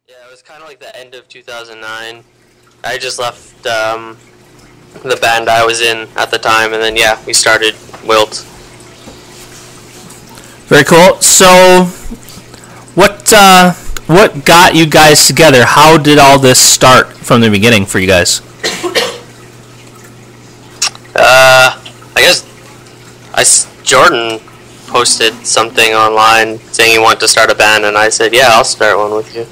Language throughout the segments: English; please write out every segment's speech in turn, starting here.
Yeah, it was kind of like the end of 2009. I just left the band I was in at the time, and then yeah, we started Wilt. Very cool. So, what got you guys together? How did all this start from the beginning for you guys? I guess Jordan posted something online saying he wanted to start a band, and I said, yeah, I'll start one with you.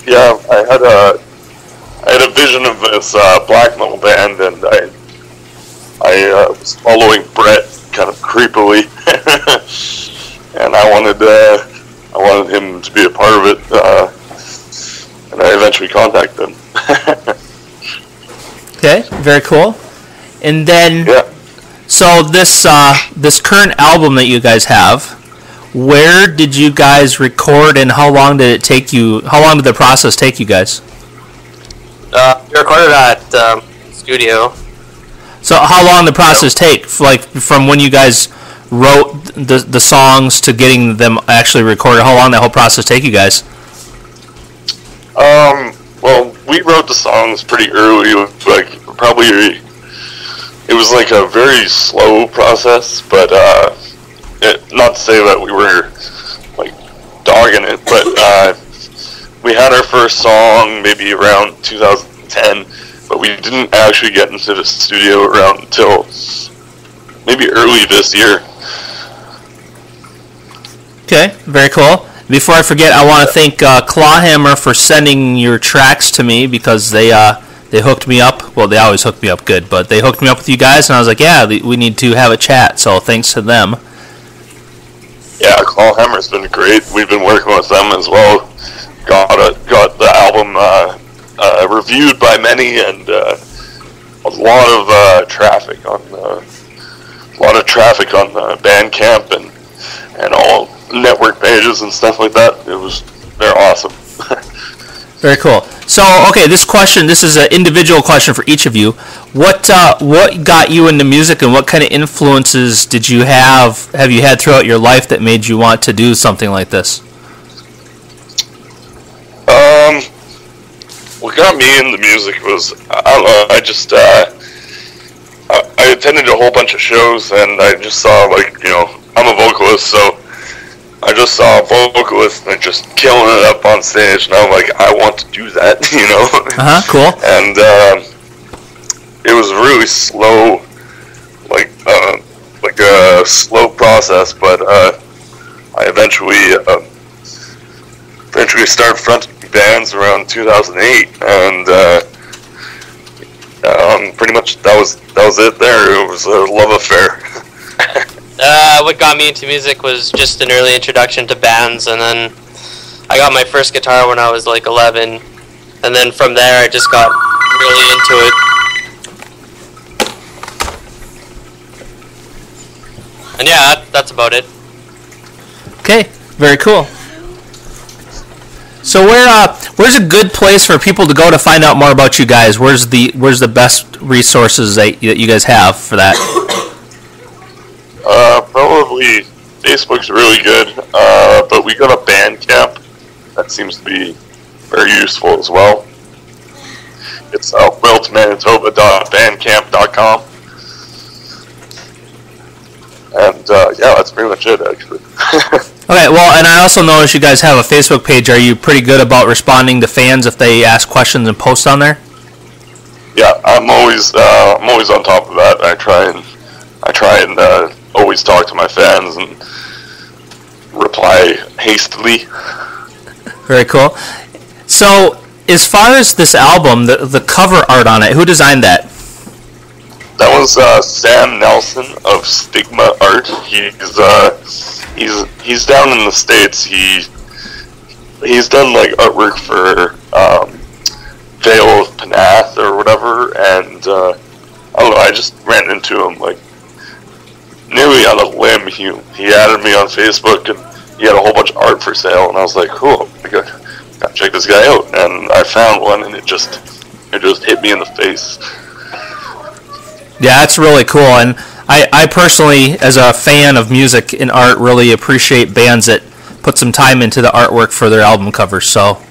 Yeah, I had a vision of this black metal band, and I was following Brett kind of creepily, and I wanted him to be a part of it, and I eventually contacted him. Okay, very cool. And then, Yeah. so this current album that you guys have, where did you guys record, and how long did it take you? How long did the process take you guys? We recorded at studio. So how long did the process take? Like from when you guys wrote the songs to getting them actually recorded? How long did that whole process take you guys? Well, we wrote the songs pretty early, like probably, it was like a very slow process, but not to say that we were like dogging it, but we had our first song maybe around 2010, but we didn't actually get into the studio around until maybe early this year. Okay, very cool. Before I forget, I want to thank Clawhammer for sending your tracks to me, because they hooked me up. Well, they always hook me up good, but they hooked me up with you guys, and I was like, yeah, we need to have a chat, so thanks to them. Yeah, Clawhammer's been great. We've been working with them as well. Got the album reviewed by many, and a lot of traffic on Bandcamp and all network pages and stuff like that. They're awesome. Very cool. So, okay, this is an individual question for each of you. What got you into music, and what kind of influences did you have you had throughout your life that made you want to do something like this? What got me into music was, I don't know, I just I attended a whole bunch of shows, and I just saw, like, I'm a vocalist, so I just saw a vocalist and just killing it up on stage, and I'm like, I want to do that, Cool. And it was really slow, like a slow process, but I eventually started fronting bands around 2008, and pretty much that was it. There, it was a love affair. What got me into music was just an early introduction to bands, and then I got my first guitar when I was like 11, and then from there I just got really into it. And yeah, that's about it. Okay, very cool. So where's a good place for people to go to find out more about you guys? Where's the best resources that you guys have for that? Probably Facebook's really good, but we got a Bandcamp that seems to be very useful as well. It's wiltmanitoba.bandcamp.com, and yeah, that's pretty much it, actually. Okay, well, and I also noticed you guys have a Facebook page. Are you pretty good about responding to fans if they ask questions and post on there? Yeah, I'm always on top of that. I try and always talk to my fans and reply hastily. Very cool. So, as far as this album, the cover art on it, who designed that? That was Sam Nelson of Stigma Art. He's down in the States. He's done like artwork for Vale of Panath or whatever, and I don't know, I just ran into him like nearly on a limb. He added me on Facebook, and he had a whole bunch of art for sale, and I was like, cool, I gotta check this guy out, and I found one, and it just hit me in the face. Yeah, that's really cool, and I personally, as a fan of music and art, really appreciate bands that put some time into the artwork for their album covers. So,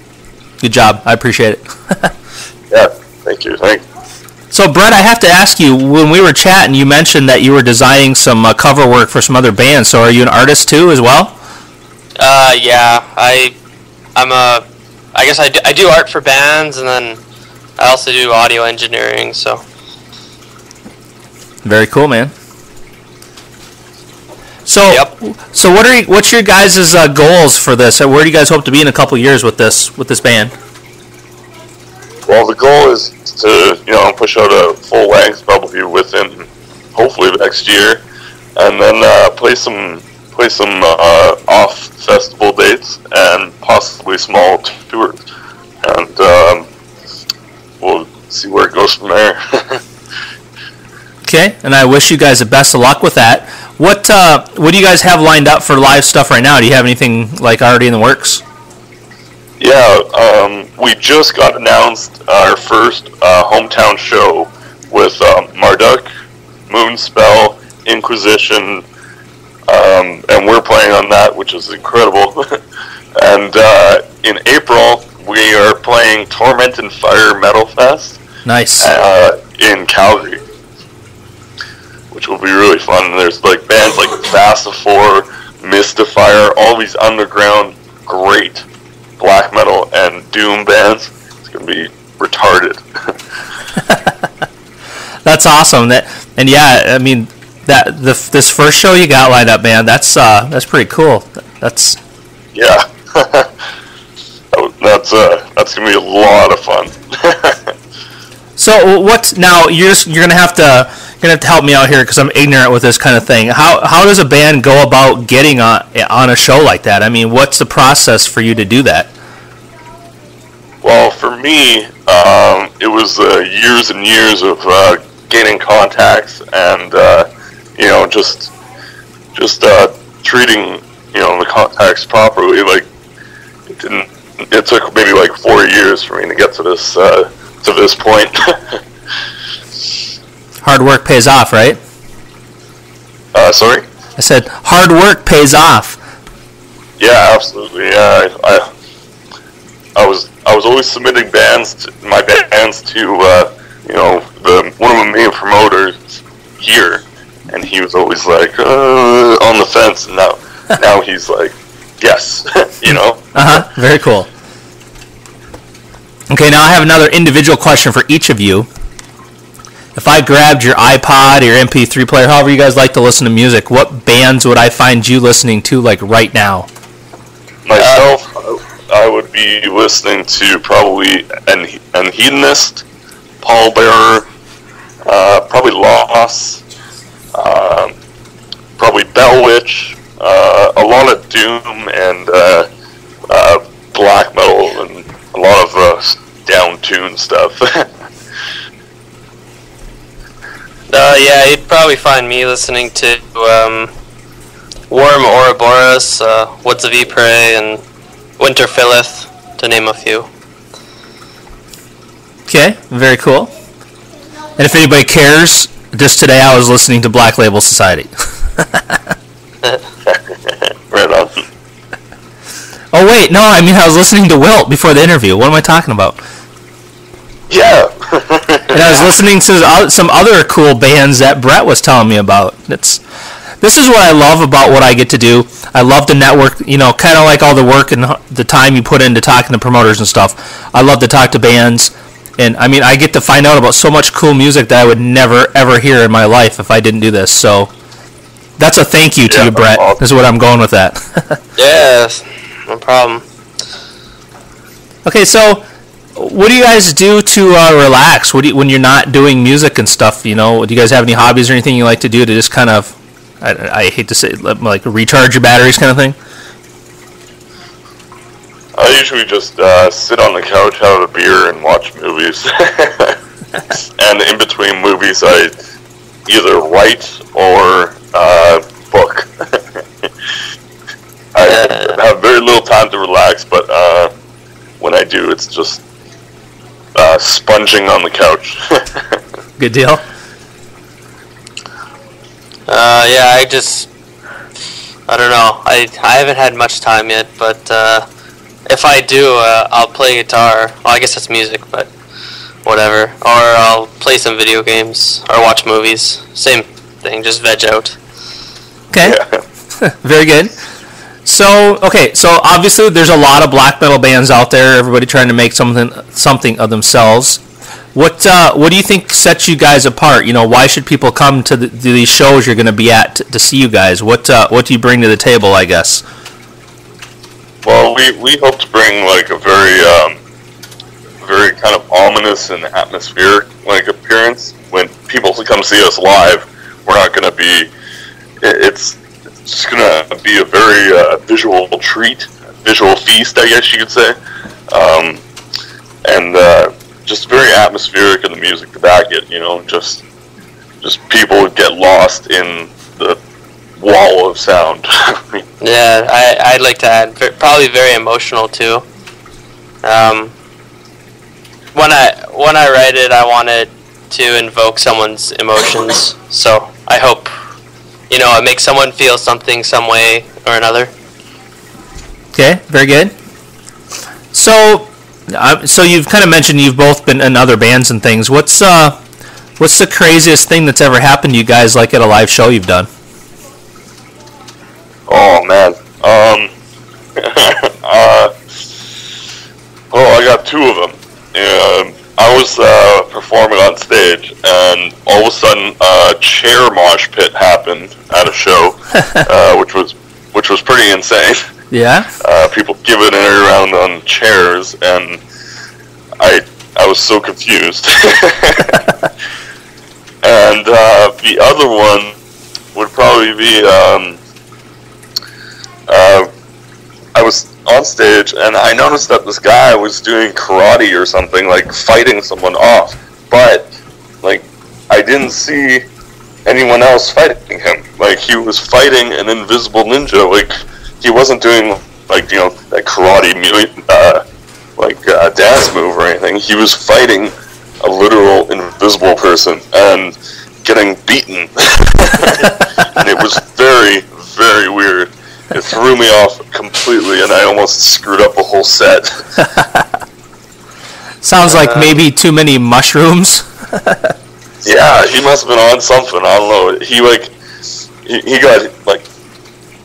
good job. I appreciate it. Yeah, thank you. So, Brett, I have to ask you, when we were chatting, you mentioned that you were designing some cover work for some other bands. So, are you an artist too, as well? Yeah, I guess I do art for bands, and then I also do audio engineering. So. Very cool, man. So, Yep. So what's your guys' goals for this? Where do you guys hope to be in a couple years with this band? Well, the goal is to push out a full length probably within hopefully next year, and then play some off festival dates and possibly small tours, and we'll see where it goes from there. Okay, and I wish you guys the best of luck with that. What do you guys have lined up for live stuff right now? Do you have anything like already in the works? Yeah, we just got announced our first hometown show with Marduk, Moonspell, Inquisition, and we're playing on that, which is incredible. And in April, we are playing Torment and Fire Metal Fest. Nice. In Calgary, which will be really fun. And there's like bands like Vassifor, Mystifier, all these underground great black metal and doom bands. It's gonna be retarded. That's awesome. And yeah, I mean this first show you got lined up, man. That's pretty cool. That's yeah. That's gonna be a lot of fun. So what's now? You're gonna have to help me out here because I'm ignorant with this kind of thing. How does a band go about getting on a show like that? I mean, what's the process for you to do that? Well, for me, it was years and years of gaining contacts and just treating the contacts properly. Like it took maybe like 4 years for me to get to this point. Hard work pays off, right? Sorry? I said hard work pays off. Yeah, absolutely. Yeah, I was always submitting my bands to one of the main promoters here, and he was always like on the fence, and now he's like, yes, Very cool. Okay, now I have another individual question for each of you. If I grabbed your iPod or your MP3 player, however you guys like to listen to music, what bands would I find you listening to like right now? Myself, I would be listening to probably an Hedonist, Pallbearer, probably Loss, probably Bellwitch, a lot of doom and black metal and a lot of down-tuned stuff. Yeah, you'd probably find me listening to Worm Ouroboros, Woods of Ypres, and Winter Philith, to name a few. Okay, very cool. And if anybody cares, just today I was listening to Black Label Society. Right on. Oh wait, no, I mean I was listening to Wilt before the interview. What am I talking about? Yeah. And I was listening to some other cool bands that Brett was telling me about. This is what I love about what I get to do. I love to network, kind of like all the work and the time you put into talking to promoters and stuff. I love to talk to bands, and I mean I get to find out about so much cool music that I would never ever hear in my life if I didn't do this. So that's a thank you to you, Brett. Awesome. Is what I'm going with that. Yes, no problem. Okay, so what do you guys do to relax? When you're not doing music and stuff? Do you guys have any hobbies or anything you like to do to just kind of, I hate to say it, like recharge your batteries kind of thing? I usually just sit on the couch, have a beer, and watch movies. And in between movies, I either write or book. I have very little time to relax, but when I do, it's just sponging on the couch. Good deal. Yeah, I I don't know. I haven't had much time yet, but if I do, I'll play guitar. Well, I guess that's music, but whatever. Or I'll play some video games or watch movies. Same thing, just veg out. Okay. Yeah. Very good. So obviously there's a lot of black metal bands out there. Everybody trying to make something of themselves. What do you think sets you guys apart? Why should people come to these shows you're going to be at to see you guys? What do you bring to the table, I guess? Well, we hope to bring like a very kind of ominous and atmospheric like appearance. When people come see us live, we're not going to be. It's just going to be a very visual treat, visual feast, I guess you could say, and just very atmospheric in the music to back it. Just people get lost in the wall of sound. Yeah, I'd like to add probably very emotional too. When I write it, I wanted to invoke someone's emotions. So I hope it makes someone feel something, some way or another. Okay, very good. So you've kind of mentioned you've both been in other bands and things. What's the craziest thing that's ever happened to you guys, like at a live show you've done? Oh man. I got two of them. I was performing on stage, and all of a sudden, a chair mosh pit happened at a show, which was pretty insane. Yeah. People giving it around on chairs, and I was so confused. And the other one would probably be I was on stage, and I noticed that this guy was doing karate or something, like fighting someone off, but like I didn't see anyone else fighting him. Like he was fighting an invisible ninja. Like he wasn't doing like that karate dance move or anything. He was fighting a literal invisible person and getting beaten. And it was very, very weird. It threw me off completely, and I almost screwed up a whole set. Sounds like maybe too many mushrooms. Yeah, he must have been on something. I don't know. He got like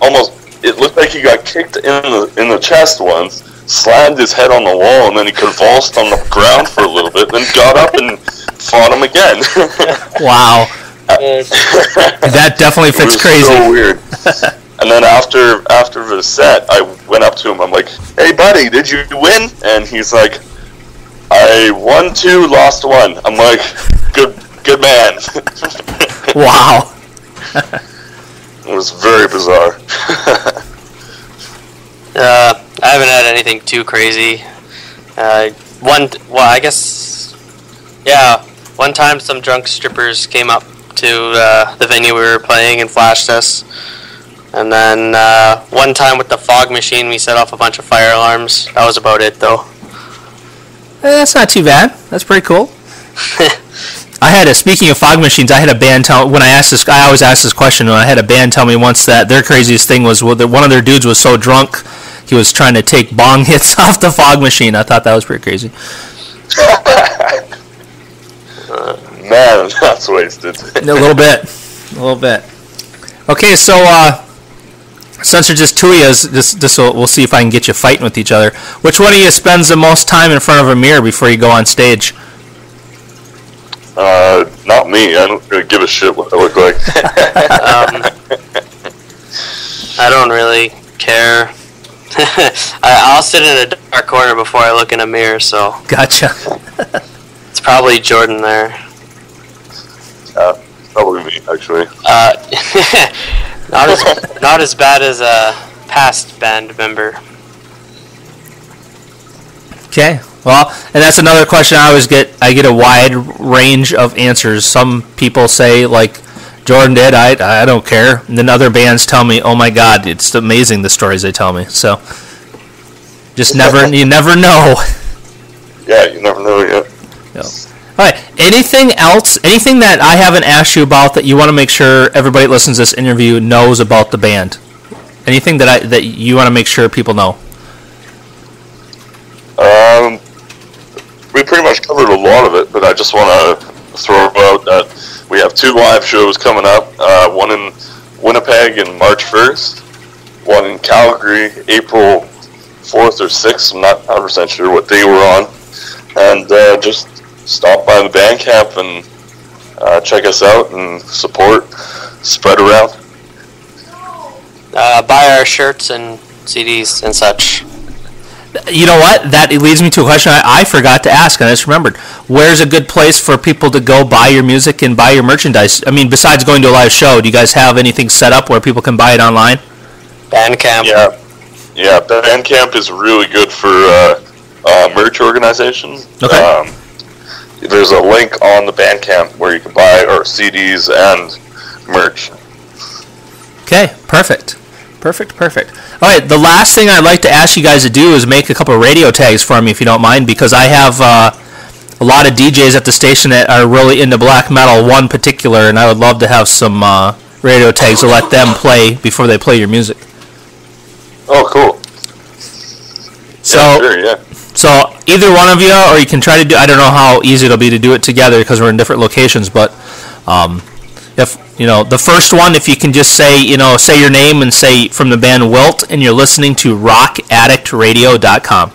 almost. It looked like he got kicked in the chest once, slammed his head on the wall, and then he convulsed on the ground for a little bit, then got up and fought him again. Wow. That definitely fits crazy. So weird. And then after the set, I went up to him. I'm like, "Hey, buddy, did you win?" And he's like, "I won 2, lost 1." I'm like, "Good man." Wow. It was very bizarre. I haven't had anything too crazy. One time some drunk strippers came up to the venue we were playing and flashed us. And then one time with the fog machine, we set off a bunch of fire alarms. That was about it, though. That's not too bad. That's pretty cool. Speaking of fog machines, I had a band tell, when I always ask this question, and I had a band tell me once that their craziest thing was one of their dudes was so drunk, he was trying to take bong hits off the fog machine. I thought that was pretty crazy. Man, that's wasted. A little bit. Okay, so since there's just two of you, we'll see if I can get you fighting with each other. Which one of you spends the most time in front of a mirror before you go on stage? Not me. I don't really give a shit what I look like. I don't really care. I'll sit in a dark corner before I look in a mirror, so... Gotcha. It's probably Jordan there. Probably me, actually. Not as bad as a past band member. Okay. Well, and that's another question I always get. I get a wide range of answers. Some people say, like Jordan did, I don't care. And then other bands tell me, oh my God, it's amazing the stories they tell me. So, you never know. Yeah, you never know yet. No. All right. Anything else? Anything that I haven't asked you about that you want to make sure everybody that listens to this interview knows about the band? Anything that you want to make sure people know? We pretty much covered a lot of it, but I just want to throw out that we have 2 live shows coming up. One in Winnipeg in March 1st, one in Calgary April 4th or 6th. I'm not 100% sure what day we're on. And just stop by the band camp and check us out and support, spread around. Buy our shirts and CDs and such. You know what? That leads me to a question I forgot to ask, and I just remembered. Where's a good place for people to go buy your music and buy your merchandise? I mean, besides going to a live show, do you guys have anything set up where people can buy it online? Bandcamp. Yeah. Bandcamp is really good for merch organizations. Okay. There's a link on the Bandcamp where you can buy our CDs and merch. Okay, perfect. All right, the last thing I'd like to ask you guys to do is make a couple of radio tags for me, if you don't mind, because I have a lot of DJs at the station that are really into black metal, one particular, and I would love to have some radio tags to let them play before they play your music. Oh, cool. So, yeah, sure, yeah. So either one of you, or you can try to do, I don't know how easy it'll be to do it together because we're in different locations, but if, the first one, if you can just say your name and say from the band Wilt, and you're listening to rockaddictradio.com.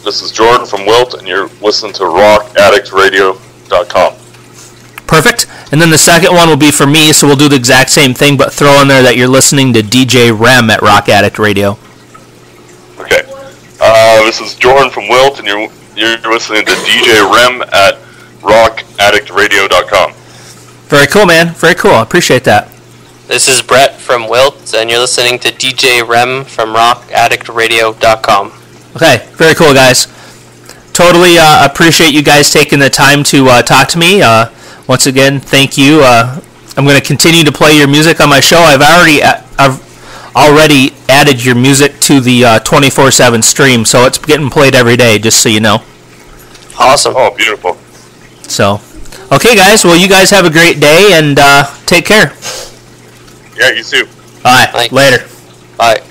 This is Jordan from Wilt, and you're listening to rockaddictradio.com. Perfect. And then the second one will be for me, so we'll do the exact same thing, but throw in there that you're listening to DJ Rem at Rock Addict Radio. Okay. This is Jordan from Wilt, and you're listening to DJ Rem at rockaddictradio.com. Very cool, man. Very cool. I appreciate that. This is Brett from Wilt, and you're listening to DJ Rem from rockaddictradio.com. Okay, very cool, guys. Totally appreciate you guys taking the time to talk to me. Once again, thank you. I'm going to continue to play your music on my show. I've already added your music to the 24/7 stream, so it's getting played every day, just so you know. Awesome. Oh, beautiful. So, okay, guys. Well, you guys have a great day, and take care. Yeah, you too. All right. Later. Bye.